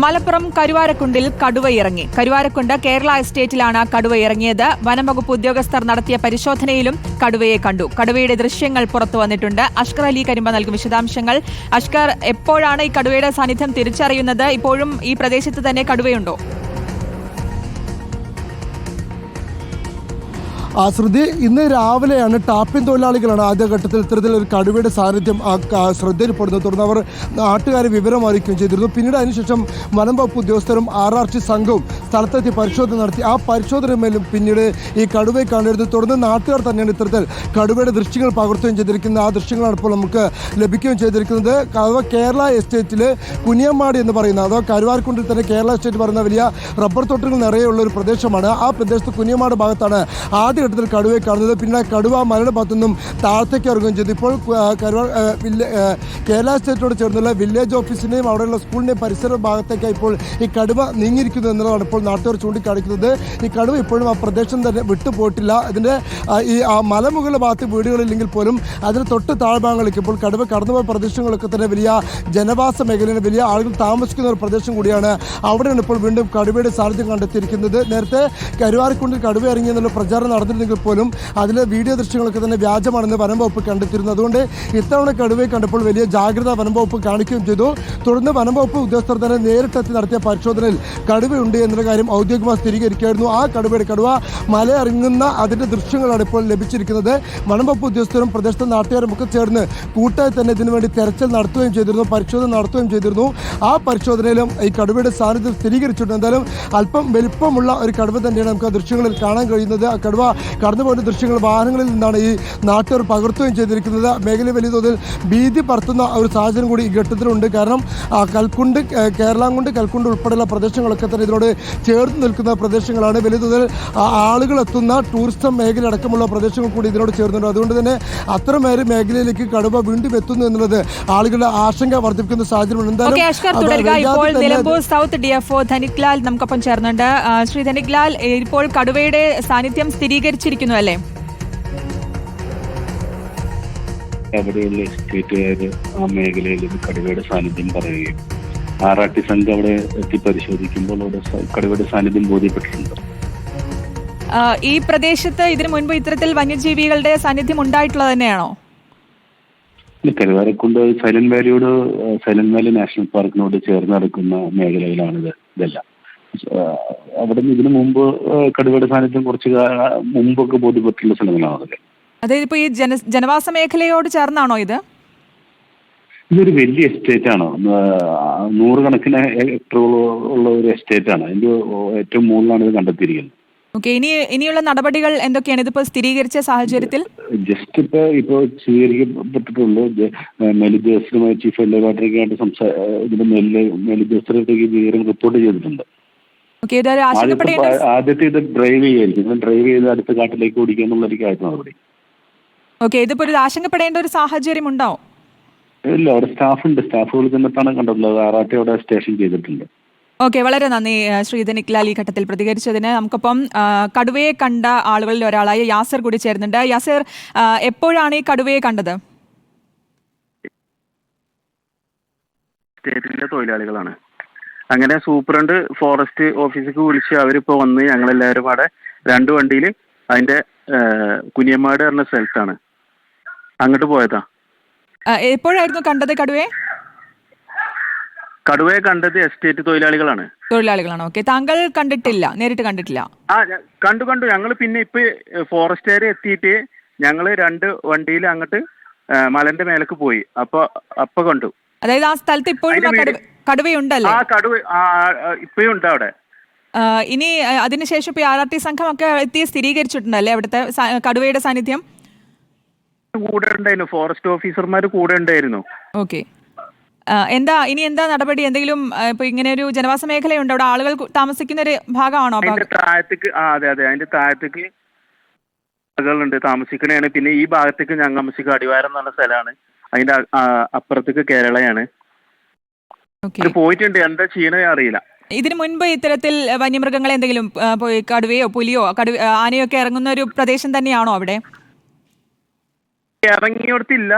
മലപ്പുറം കരുവാരക്കുണ്ടിൽ കടുവ ഇറങ്ങി. കരുവാരക്കുണ്ട് കേരള എസ്റ്റേറ്റിലാണ് കടുവ ഇറങ്ങിയത്. വനംവകുപ്പ് ഉദ്യോഗസ്ഥർ നടത്തിയ പരിശോധനയിലും കടുവയെ കണ്ടു. കടുവയുടെ ദൃശ്യങ്ങൾ പുറത്തു വന്നിട്ടുണ്ട്. അഷ്കർ അലി കരിമ്പ നൽകും വിശദാംശങ്ങൾ. അഷ്കർ, എപ്പോഴാണ് ഈ കടുവയുടെ സാന്നിധ്യം തിരിച്ചറിയുന്നത്? ഇപ്പോഴും ഈ പ്രദേശത്ത് തന്നെ കടുവയുണ്ടോ? ശ്രുതി, ഇന്ന് രാവിലെയാണ് ടാപ്പിംഗ് തൊഴിലാളികളാണ് ആദ്യഘട്ടത്തിൽ ഇത്തരത്തിലൊരു കടുവയുടെ സാന്നിധ്യം ശ്രദ്ധയിൽപ്പെടുന്നത്. തുടർന്ന് അവർ നാട്ടുകാരെ വിവരം അറിയിക്കുകയും ചെയ്തിരുന്നു. പിന്നീട് അതിനുശേഷം വനം വകുപ്പ് ഉദ്യോഗസ്ഥരും RRT സംഘവും സ്ഥലത്തെത്തി പരിശോധന നടത്തി. ആ പരിശോധനയിലും പിന്നീട് ഈ കടുവയെ കണ്ടിരുന്നു. തുടർന്ന് നാട്ടുകാർ തന്നെയാണ് ഇത്തരത്തിൽ കടുവയുടെ ദൃശ്യങ്ങൾ പകർത്തുകയും ചെയ്തിരിക്കുന്നത്. ആ ദൃശ്യങ്ങളാണ് ഇപ്പോൾ നമുക്ക് ലഭിക്കുകയും ചെയ്തിരിക്കുന്നത്. അഥവാ കേരള എസ്റ്റേറ്റിൽ കുനിയമ്മാടി എന്ന് പറയുന്ന, അഥവാ കരുവാരക്കുണ്ടിൽ തന്നെ കേരള എസ്റ്റേറ്റ് പറയുന്ന വലിയ റബ്ബർ തോട്ടങ്ങൾ നിറയെയുള്ള ഒരു പ്രദേശമാണ്. ആ പ്രദേശത്ത് കുനിയമ്മാട് ഭാഗത്താണ് ആദ്യ ഘട്ടത്തിൽ കടുവയെ കാണുന്നത്. പിന്നെ കടുവ മലയുടെ ഭാഗത്തുനിന്നും താഴത്തേക്ക് ഇറങ്ങുകയും ചെയ്തു. ഇപ്പോൾ കേരള സ്റ്റേറ്റിനോട് ചേർന്നുള്ള വില്ലേജ് ഓഫീസിൻ്റെയും അവിടെയുള്ള സ്കൂളിൻ്റെയും പരിസര ഭാഗത്തേക്കാണ് ഇപ്പോൾ ഈ കടുവ നീങ്ങിയിരിക്കുന്നത് എന്നുള്ളതാണ് ഇപ്പോൾ നാട്ടുകാർ ചൂണ്ടിക്കാണിക്കുന്നത്. ഈ കടുവ ഇപ്പോഴും ആ പ്രദേശം തന്നെ വിട്ടുപോയിട്ടില്ല. ഇതിൻ്റെ ഈ മലമുകളുടെ ഭാഗത്ത് വീടുകളില്ലെങ്കിൽ പോലും അതിന് തൊട്ട് താഴ്ഭാഗങ്ങളിലേക്ക് ഇപ്പോൾ കടുവ കടന്നുപോയ പ്രദേശങ്ങളൊക്കെ തന്നെ വലിയ ജനവാസ മേഖലയാണ്, വലിയ ആളുകൾ താമസിക്കുന്ന ഒരു പ്രദേശം കൂടിയാണ്. അവിടെയാണ് ഇപ്പോൾ വീണ്ടും കടുവയുടെ സാന്നിധ്യം കണ്ടെത്തിയിരിക്കുന്നത്. നേരത്തെ കരുവാരക്കുണ്ടിൽ കടുവ ഇറങ്ങിയെന്നുള്ള പ്രചാരണം നടന്നിരുന്നെങ്കിൽ പോലും അതിലെ വീഡിയോ ദൃശ്യങ്ങളൊക്കെ തന്നെ വ്യാജമാണെന്ന് വനം വകുപ്പ് കണ്ടെത്തിയിരുന്നു. അതുകൊണ്ട് ഇത്തവണ കടുവയെ കണ്ടപ്പോൾ വലിയ ജാഗ്രത വനം വകുപ്പ് കാണിക്കുകയും ചെയ്തു. തുടർന്ന് വനം വകുപ്പ് ഉദ്യോഗസ്ഥർ തന്നെ നേരിട്ടെത്തി നടത്തിയ പരിശോധനയിൽ കടുവയുണ്ട് എന്നുള്ള കാര്യം ഔദ്യോഗികമായി സ്ഥിരീകരിക്കുകയായിരുന്നു. ആ കടുവ മല ഇറങ്ങുന്ന അതിൻ്റെ ദൃശ്യങ്ങളാണ് ഇപ്പോൾ ലഭിച്ചിരിക്കുന്നത്. വനം വകുപ്പ് ഉദ്യോഗസ്ഥരും പ്രദേശത്തെ നാട്ടുകാരും ഒക്കെ ചേർന്ന് കൂട്ടായി തന്നെ ഇതിനുവേണ്ടി തെരച്ചിൽ നടത്തുകയും ചെയ്തിരുന്നു, പരിശോധന നടത്തുകയും ചെയ്തിരുന്നു. ആ പരിശോധനയിലും ഈ കടുവയുടെ സാന്നിധ്യം സ്ഥിരീകരിച്ചിട്ടുണ്ട്. എന്തായാലും അല്പം വലിപ്പമുള്ള ഒരു കടുവ തന്നെയാണ് നമുക്ക് ആ ദൃശ്യങ്ങളിൽ കാണാൻ കഴിയുന്നത്. ആ കടുവ കടന്നുപോയ ദൃശ്യങ്ങൾ വാഹനങ്ങളിൽ നിന്നാണ് ഈ നാട്ടുകാർ പകർത്തുകയും ചെയ്തിരിക്കുന്നത്. മേഖലയിൽ വലിയ തോതിൽ ഭീതി പരത്തുന്ന ഒരു സാഹചര്യം കൂടി ഈ ഘട്ടത്തിലുണ്ട്. കാരണം കൽക്കുണ്ട്, കേരളാംകുണ്ട്, കൽക്കുണ്ട് ഉൾപ്പെടെയുള്ള പ്രദേശങ്ങളൊക്കെ തന്നെ ഇതിനോട് ചേർന്ന് നിൽക്കുന്ന പ്രദേശങ്ങളാണ്. വലിയ തോതിൽ ആളുകൾ എത്തുന്ന ടൂറിസം മേഖല അടക്കമുള്ള പ്രദേശങ്ങൾ കൂടി ഇതിനോട് ചേർന്നുണ്ട്. അതുകൊണ്ട് തന്നെ അത്തരമേറെ മേഖലയിലേക്ക് കടുവ വീണ്ടും എത്തുന്നു എന്നുള്ളത് ആളുകളുടെ ആശങ്ക വർദ്ധിപ്പിക്കുന്ന സാഹചര്യമുണ്ട്. നിലമ്പൂർ സൗത്ത് DFO ധനിക്ലാൽ നമുക്കൊപ്പം ചേർന്നുണ്ട്. ശ്രീ ധനിക്ലാൽ, ഇപ്പോൾ കടുവയുടെ സാന്നിധ്യം സ്ഥിരീകരിച്ചിരിക്കുന്നു അല്ലേ? അവിടെയുള്ള എസ്റ്റേറ്റുകാര് ആ മേഖലയിൽ കടുവയുടെ സാന്നിധ്യം പറയുകയും RRT സംഘം അവിടെ എത്തി പരിശോധിക്കുമ്പോൾ അവിടെ കടുവയുടെ സാന്നിധ്യം ബോധ്യപ്പെട്ടിട്ടുണ്ട്. ഈ പ്രദേശത്ത് ഇതിനു മുൻപ് ഇത്തരത്തിൽ വന്യജീവികളുടെ സാന്നിധ്യം ഉണ്ടായിട്ടുള്ളത് തന്നെയാണോ? കരുവാരക്കുണ്ട് സൈലന്റ് വാലി നാഷണൽ പാർക്കിനോട് ചേർന്ന് നടക്കുന്ന മേഖലയിലാണിത്. ഇതെല്ലാം അവിടെ നിന്ന് ഇതിനു മുമ്പ് കടുവയുടെ സാന്നിധ്യം കുറച്ച് മുമ്പൊക്കെ ബോധ്യപ്പെട്ടുള്ള സ്ഥലങ്ങളാണ് അതൊക്കെ. അതായത് ഇപ്പൊ ഈ ജനവാസ മേഖലയോട് ചേർന്നാണോ ഇത്? ഇതൊരു വലിയ എസ്റ്റേറ്റ് ആണ്. 100 കണക്കിന് ഹെക്ടറുകൾ ഉള്ള ഒരു എസ്റ്റേറ്റ് ആണ്. അതിന്റെ ഏറ്റവും മുകളിലാണ് ഇത് കണ്ടെത്തിയിരിക്കുന്നത്. ഇനിയുള്ള നടപടികൾ എന്തൊക്കെയാണ് ഇതിപ്പോ സ്ഥിരീകരിച്ച സാഹചര്യത്തിൽ? ജസ്റ്റ് ഇപ്പോ സ്വീകരിക്കപ്പെട്ടിട്ടുള്ളൂ. മേലുദ്യോഗസ്ഥരുമായി ചീഫ് വൈൽഡ് ലൈഫ് വാർഡനായിട്ട് ഇതിന്റെ മേലുദ്യോഗസ്ഥരത്തേക്ക് വിവരം റിപ്പോർട്ട് ചെയ്തിട്ടുണ്ട്. ആദ്യത്തെ ഇത് ഡ്രൈവ് ചെയ്യായിരിക്കും. ഡ്രൈവ് ചെയ്ത് അടുത്ത കാട്ടിലേക്ക് ഓടിക്കുക എന്നുള്ളതായിരിക്കും നടപടി. ഇതിപ്പോ ഒരു ആശങ്കപ്പെടേണ്ട ഒരു സാഹചര്യം ഉണ്ടാവും? ഇല്ല, അവിടെ സ്റ്റാഫുകൾ തന്നെത്താണ് കണ്ടിട്ടുള്ളത്. RRT അവിടെ സ്റ്റേഷൻ ചെയ്തിട്ടുണ്ട്. വളരെ നന്ദി ശ്രീ ധനിക്ലാൽ ഈ ഘട്ടത്തിൽ പ്രതികരിച്ചതിന്. നമുക്കൊപ്പം കടുവയെ കണ്ട ആളുകളിൽ ഒരാളായ യാസർ കൂടി ചേരുന്നുണ്ട്. യാസർ, എപ്പോഴാണ് ഈ കടുവയെ കണ്ടത്? സ്റ്റേറ്റിലെ തൊഴിലാളികളാണ്. അങ്ങനെ സൂപ്രണ്ട് ഫോറസ്റ്റ് ഓഫീസിലേക്ക് വിളിച്ച് അവരിപ്പോ വന്ന് ഞങ്ങളെല്ലാവരും അവിടെ 2 വണ്ടിയിൽ അതിന്റെ കുനിയമ്മാട് പറഞ്ഞ സ്ഥലത്താണ് അങ്ങോട്ട് പോയതാ. എപ്പോഴായിരുന്നു കണ്ടത് കടുവയെ? കടുവയെ കണ്ടത് എസ്റ്റേറ്റ് തൊഴിലാളികളാണ്. താങ്കൾ കണ്ടിട്ടില്ല, നേരിട്ട് കണ്ടിട്ടില്ല? കണ്ടു. ഞങ്ങൾ പിന്നെ ഇപ്പൊ ഫോറസ്റ്റുകാർ എത്തിയിട്ട് ഞങ്ങള് 2 വണ്ടിയിൽ അങ്ങോട്ട് മലന്റെ മേലേക്ക് പോയി. അപ്പൊ കണ്ടു. അതായത് ആ സ്ഥലത്ത് ഇപ്പോഴും കടുവയുണ്ടല്ലേ? കടുവ ഇപ്പോഴും ഉണ്ട് അവിടെ. ഇനി അതിനുശേഷം ഇപ്പൊ RRT സംഘം ഒക്കെ എത്തി സ്ഥിരീകരിച്ചിട്ടുണ്ടല്ലേ അവിടുത്തെ കടുവയുടെ സാന്നിധ്യം? കൂടെ ഉണ്ടായിരുന്നു, ഫോറസ്റ്റ് ഓഫീസർമാർ കൂടെ ഉണ്ടായിരുന്നു. ഇനി എന്താ നടപടി? എന്തെങ്കിലും ഇപ്പൊ ഇങ്ങനെ ഒരു ജനവാസ മേഖലയുണ്ട്, അവിടെ ആളുകൾ താമസിക്കുന്ന ഒരു ഭാഗമാണോ? താഴത്തേക്ക് അതെ, അതിന്റെ താഴത്തേക്ക് ആളുകളുണ്ട്, താമസിക്കണേണ്. പിന്നെ ഈ ഭാഗത്തേക്ക് ഞങ്ങൾ താമസിക്കുക അടിവാരം എന്ന് പറഞ്ഞ സ്ഥലമാണ്. അതിന്റെ അപ്പുറത്തേക്ക് കേരളയാണ്. പോയിട്ടുണ്ട്, എന്താ ചെയ്യണേ അറിയില്ല. ഇതിനു മുൻപ് ഇത്തരത്തിൽ വന്യമൃഗങ്ങളെ എന്തെങ്കിലും കടുവയോ പുലിയോ ആനയോ ഒക്കെ ഇറങ്ങുന്ന ഒരു പ്രദേശം തന്നെയാണോ അവിടെ? ഇറങ്ങിയോടത്തില്ല,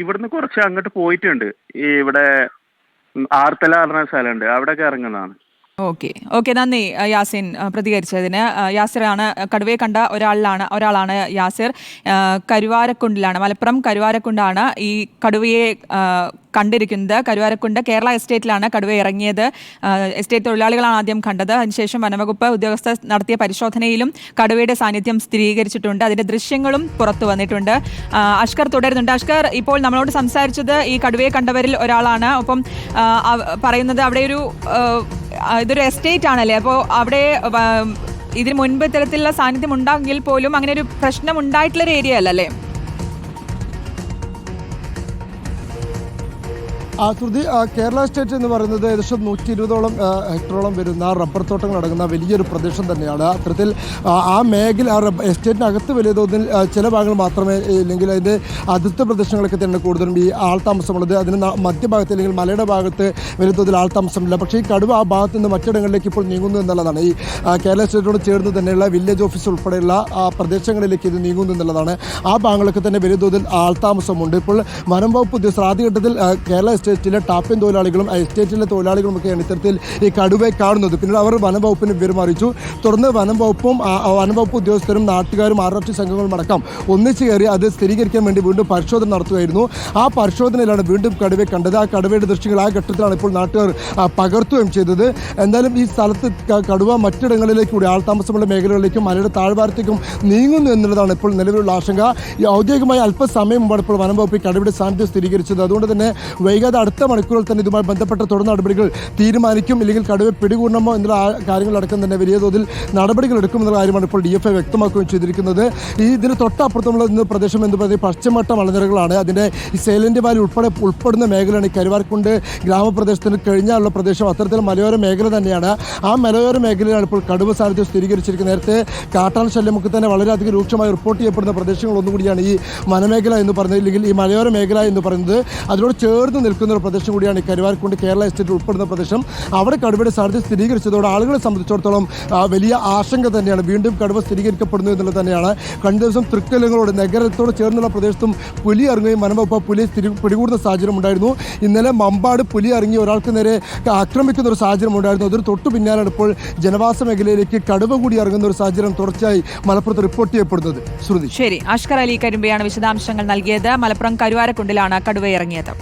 ഇവിടുന്ന് കുറച്ച് അങ്ങോട്ട് പോയിട്ടുണ്ട്. ഇവിടെ ആർത്തല പറഞ്ഞ സ്ഥലമുണ്ട്, അവിടെയൊക്കെ ഇറങ്ങുന്നതാണ്. ഓക്കെ നന്ദി യാസിൻ പ്രതികരിച്ചതിന്. യാസിറാണ് കടുവയെ കണ്ട ഒരാളാണ് യാസിർ. കരുവാരക്കുണ്ടിലാണ്, മലപ്പുറം കരുവാരക്കുണ്ടാണ് ഈ കടുവയെ കണ്ടിരിക്കുന്നത്. കരുവാരക്കുണ്ട് കേരള എസ്റ്റേറ്റിലാണ് കടുവ ഇറങ്ങിയത്. എസ്റ്റേറ്റ് തൊഴിലാളികളാണ് ആദ്യം കണ്ടത്. അതിനുശേഷം വനംവകുപ്പ് ഉദ്യോഗസ്ഥർ നടത്തിയ പരിശോധനയിലും കടുവയുടെ സാന്നിധ്യം സ്ഥിരീകരിച്ചിട്ടുണ്ട്. അതിന്റെ ദൃശ്യങ്ങളും പുറത്തു വന്നിട്ടുണ്ട്. അഷ്കർ തുടരുന്നുണ്ട്. അഷ്കർ, ഇപ്പോൾ നമ്മളോട് സംസാരിച്ചത് ഈ കടുവയെ കണ്ടവരിൽ ഒരാളാണ്. ഒപ്പം പറയുന്നത് അവിടെ ഇതൊരു എസ്റ്റേറ്റ് ആണല്ലേ, അപ്പോൾ അവിടെ ഇതിന് മുൻപ് ഇത്തരത്തിലുള്ള സാന്നിധ്യം ഉണ്ടാകിൽ പോലും അങ്ങനെ ഒരു പ്രശ്നം ഉണ്ടായിട്ടുള്ളൊരു ഏരിയ അല്ലല്ലേ? ശ്രുതി, കേരള സ്റ്റേറ്റ് എന്ന് പറയുന്നത് ഏകദേശം 120ഓളം ഹെക്ടറോളം വരുന്ന റബ്ബർ തോട്ടങ്ങൾ അടങ്ങുന്ന വലിയൊരു പ്രദേശം തന്നെയാണ്. അത്തരത്തിൽ ആ മേഖല എസ്റ്റേറ്റിനകത്ത് വലിയ തോതിൽ ചില ഭാഗങ്ങൾ മാത്രമേ, ഇല്ലെങ്കിൽ അതിൻ്റെ അതിർത്തി പ്രദേശങ്ങളൊക്കെ തന്നെ കൂടുതലും ഈ ആൾതാമസമുള്ളത്. അതിന് മധ്യഭാഗത്ത് അല്ലെങ്കിൽ മലയുടെ ഭാഗത്ത് വലിയ തോതിൽ ആൾതാമസമില്ല. പക്ഷേ ഈ കടുവ ആ ഭാഗത്ത് നിന്ന് മറ്റിടങ്ങളിലേക്ക് ഇപ്പോൾ നീങ്ങുന്നു എന്നുള്ളതാണ്. ഈ കേരള സ്റ്റേറ്റിനോട് ചേർന്ന് തന്നെയുള്ള വില്ലേജ് ഓഫീസ് ഉൾപ്പെടെയുള്ള പ്രദേശങ്ങളിലേക്ക് ഇത് നീങ്ങുന്നു എന്നുള്ളതാണ്. ആ ഭാഗങ്ങളൊക്കെ തന്നെ വലിയ തോതിൽ ആൾതാമസമുണ്ട്. ഇപ്പോൾ വനം വകുപ്പ് ഉദ്യോഗസ്ഥർ ആദ്യഘട്ടത്തിൽ കേരള എസ്റ്റേറ്റിലെ ടാപ്പിൻ തൊഴിലാളികളും എസ്റ്റേറ്റിലെ തൊഴിലാളികളുമൊക്കെയാണ് ഇത്തരത്തിൽ ഈ കടുവയെ കാണുന്നത്. പിന്നീട് അവർ വനം വകുപ്പിന് വിവരം അറിയിച്ചു. തുടർന്ന് വനം വകുപ്പ് ഉദ്യോഗസ്ഥരും നാട്ടുകാരും RFT സംഘങ്ങളും അടക്കം ഒന്നിച്ചു കയറി അത് സ്ഥിരീകരിക്കാൻ വേണ്ടി വീണ്ടും പരിശോധന നടത്തുകയായിരുന്നു. ആ പരിശോധനയിലാണ് വീണ്ടും കടുവയെ കണ്ടത്. ആ കടുവയുടെ ദൃശ്യങ്ങൾ ആ ഘട്ടത്തിലാണ് ഇപ്പോൾ നാട്ടുകാർ പകർത്തുകയും ചെയ്തത്. എന്തായാലും ഈ സ്ഥലത്ത് കടുവ മറ്റിടങ്ങളിലേക്കൂടി ആൾതാമസമുള്ള മേഖലകളിലേക്കും മലയുടെ താഴ്വാരത്തേക്കും നീങ്ങുന്നു എന്നുള്ളതാണ് ഇപ്പോൾ നിലവിലുള്ള ആശങ്ക. ഈ ഔദ്യോഗികമായി അല്പസമയം മുമ്പാണ് ഇപ്പോൾ വനം വകുപ്പ് കടുവയുടെ സാന്നിധ്യം സ്ഥിരീകരിച്ചത്. അതുകൊണ്ട് തന്നെ വൈകാതെ അടുത്ത മണിക്കൂറിൽ തന്നെ ഇതുമായി ബന്ധപ്പെട്ട തുടർ നടപടികൾ തീരുമാനിക്കും. ഇല്ലെങ്കിൽ കടുവ പിടികൂടണമോ എന്നുള്ള കാര്യങ്ങളടക്കം തന്നെ വലിയ തോതിൽ നടപടികൾ എടുക്കുമെന്നുള്ള കാര്യമാണ് ഇപ്പോൾ DFI വ്യക്തമാക്കുകയും ചെയ്തിരിക്കുന്നത്. ഇതിന് തൊട്ടപ്പുറത്തുള്ള പ്രദേശം എന്ന് പറയുന്നത് പശ്ചിമഘട്ട മലനിരകളാണ്. അതിൻ്റെ ഈ സൈലന്റ് വാലി ഉൾപ്പെടുന്ന മേഖലയാണ് ഈ കരുവാരക്കുണ്ട് ഗ്രാമപ്രദേശത്തിന് കഴിഞ്ഞാലുള്ള പ്രദേശം. അത്തരത്തിൽ മലയോര മേഖല തന്നെയാണ്. ആ മലയോര മേഖലയിലാണ് ഇപ്പോൾ കടുവ സാന്നിധ്യം സ്ഥിരീകരിച്ചിരിക്കുന്നത്. നേരത്തെ കാട്ടാൻ ശല്യമൊക്കെ തന്നെ വളരെയധികം രൂക്ഷമായി റിപ്പോർട്ട് ചെയ്യപ്പെടുന്ന പ്രദേശങ്ങൾ ഒന്നുകൂടിയാണ് ഈ വനമേഖല എന്ന് പറയുന്നത്, ഇല്ലെങ്കിൽ ഈ മലയോര മേഖല എന്ന് പറയുന്നത്. അതിനോട് ചേർന്ന് നിൽക്കുന്ന ഒരു പ്രദേശം കൂടിയാണ് ഈ കരുവാരക്കുണ്ട് കേരള എസ്റ്റേറ്റ് ഉൾപ്പെടുന്ന പ്രദേശം. അവിടെ കടുവയുടെ സാന്നിധ്യം സ്ഥിരീകരിച്ചതോടെ ആളുകളെ സംബന്ധിച്ചിടത്തോളം വലിയ ആശങ്ക തന്നെയാണ്. വീണ്ടും കടുവ സ്ഥിരീകരിക്കപ്പെടുന്നു എന്നുള്ളത് തന്നെയാണ്. കഴിഞ്ഞ ദിവസം തൃക്കല്ലുകളോട് നഗരത്തോട് ചേർന്നുള്ള പ്രദേശത്തും പുലി ഇറങ്ങുകയും വനംവകുപ്പ് പുലിയെ പിടികൂടുന്ന സാഹചര്യം ഉണ്ടായിരുന്നു. ഇന്നലെ മമ്പാട് പുലി ഇറങ്ങി ഒരാൾക്ക് നേരെ ആക്രമിക്കുന്ന ഒരു സാഹചര്യം ഉണ്ടായിരുന്നു. അതിന് തൊട്ടു പിന്നാലാണ് ഇപ്പോൾ ജനവാസ മേഖലയിലേക്ക് കടുവ കൂടി ഇറങ്ങുന്ന ഒരു സാഹചര്യം തുടർച്ചയായി മലപ്പുറത്ത് റിപ്പോർട്ട് ചെയ്യപ്പെടുന്നത്. ശ്രുതി, ശരി. അഷ്കർ അലി കരിമ്പയാണ് വിശദാംശങ്ങൾ നൽകിയത്. മലപ്പുറം കരുവാരക്കുണ്ടിലാണ് കടുവ ഇറങ്ങിയത്.